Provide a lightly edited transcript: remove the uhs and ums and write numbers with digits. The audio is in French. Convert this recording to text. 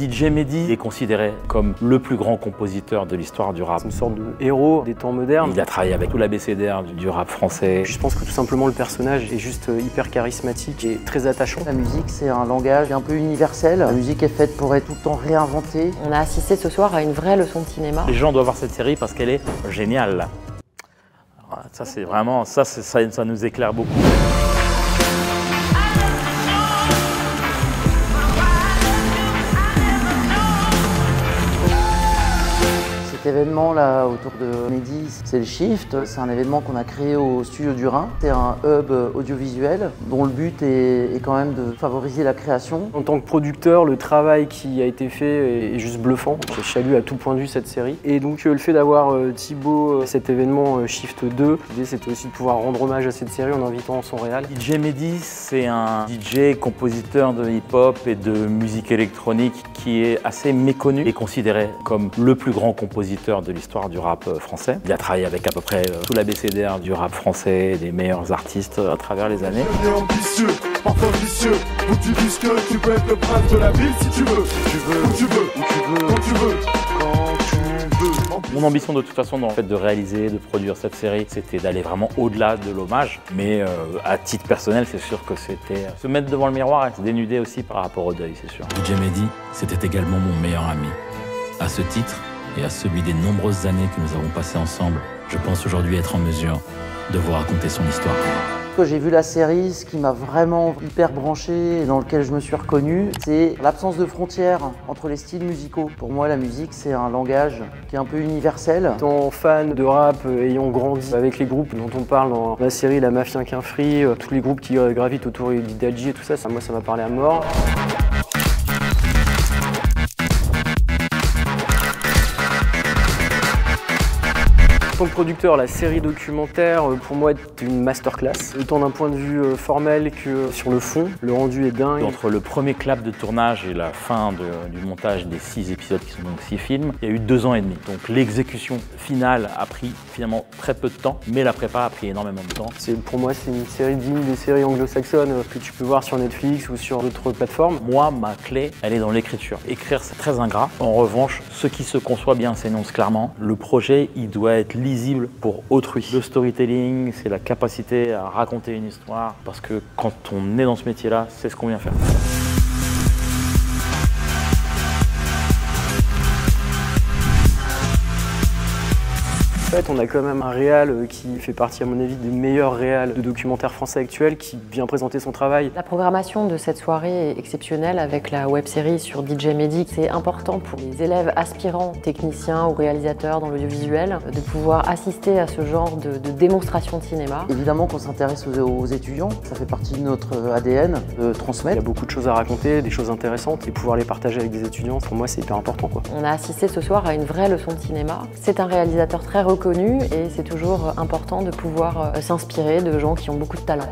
DJ Mehdi est considéré comme le plus grand compositeur de l'histoire du rap. C'est une sorte de héros des temps modernes. Il a travaillé avec tout l'abécédaire du rap français. Je pense que tout simplement le personnage est juste hyper charismatique et très attachant. La musique, c'est un langage un peu universel. La musique est faite pour être tout le temps réinventée. On a assisté ce soir à une vraie leçon de cinéma. Les gens doivent voir cette série parce qu'elle est géniale. Alors, ça, c'est vraiment, ça nous éclaire beaucoup. Cet événement là autour de Mehdi, c'est le Shift. C'est un événement qu'on a créé au studio du Rhin. C'est un hub audiovisuel dont le but est quand même de favoriser la création. En tant que producteur, le travail qui a été fait est juste bluffant. Je salue à tout point de vue cette série. Et donc le fait d'avoir Thibaut, cet événement Shift 2, l'idée c'était aussi de pouvoir rendre hommage à cette série en invitant son réal. DJ Mehdi, c'est un DJ compositeur de hip-hop et de musique électronique qui est assez méconnu et considéré comme le plus grand compositeur de l'histoire du rap français. Il a travaillé avec à peu près tout l'abécédaire du rap français, des meilleurs artistes à travers les années. Ambitieux, parfois vicieux, où tu dis que tu peux être le prince de la ville si tu veux. Où tu veux, où tu veux, où tu veux, quand tu veux, quand tu veux. Mon ambition de toute façon dans le fait de réaliser, de produire cette série, c'était d'aller vraiment au-delà de l'hommage. Mais à titre personnel, c'est sûr que c'était se mettre devant le miroir et se dénuder aussi par rapport au deuil, c'est sûr. DJ Mehdi, c'était également mon meilleur ami. À ce titre, et à celui des nombreuses années que nous avons passées ensemble, je pense aujourd'hui être en mesure de vous raconter son histoire. Quand j'ai vu la série, ce qui m'a vraiment hyper branché et dans lequel je me suis reconnu, c'est l'absence de frontières entre les styles musicaux. Pour moi, la musique, c'est un langage qui est un peu universel. Étant fan de rap, ayant grandi avec les groupes dont on parle dans la série La Mafia qu'un Free, tous les groupes qui gravitent autour d'Idalji et tout ça, moi ça m'a parlé à mort. En tant que producteur, la série documentaire, pour moi, est une masterclass. Autant d'un point de vue formel que sur le fond, le rendu est dingue. Entre le premier clap de tournage et la fin du montage des 6 épisodes qui sont donc 6 films, il y a eu 2 ans et demi. Donc l'exécution finale a pris finalement très peu de temps, mais la prépa a pris énormément de temps. Pour moi, c'est une série digne des séries anglo-saxonnes que tu peux voir sur Netflix ou sur d'autres plateformes. Moi, ma clé, elle est dans l'écriture. Écrire, c'est très ingrat. En revanche, ce qui se conçoit bien s'énonce clairement. Le projet, il doit être lisible pour autrui. Le storytelling, c'est la capacité à raconter une histoire, parce que quand on est dans ce métier-là, c'est ce qu'on vient faire. En fait, on a quand même un réal qui fait partie, à mon avis, des meilleurs réals de documentaires français actuels, qui vient présenter son travail. La programmation de cette soirée est exceptionnelle avec la web-série sur DJ Mehdi. C'est important pour les élèves aspirants, techniciens ou réalisateurs dans l'audiovisuel, de pouvoir assister à ce genre de démonstration de cinéma. Évidemment qu'on s'intéresse aux étudiants, ça fait partie de notre ADN de transmettre. Il y a beaucoup de choses à raconter, des choses intéressantes, et pouvoir les partager avec des étudiants, pour moi, c'est hyper important, quoi. On a assisté ce soir à une vraie leçon de cinéma. C'est un réalisateur très reconnu et c'est toujours important de pouvoir s'inspirer de gens qui ont beaucoup de talent.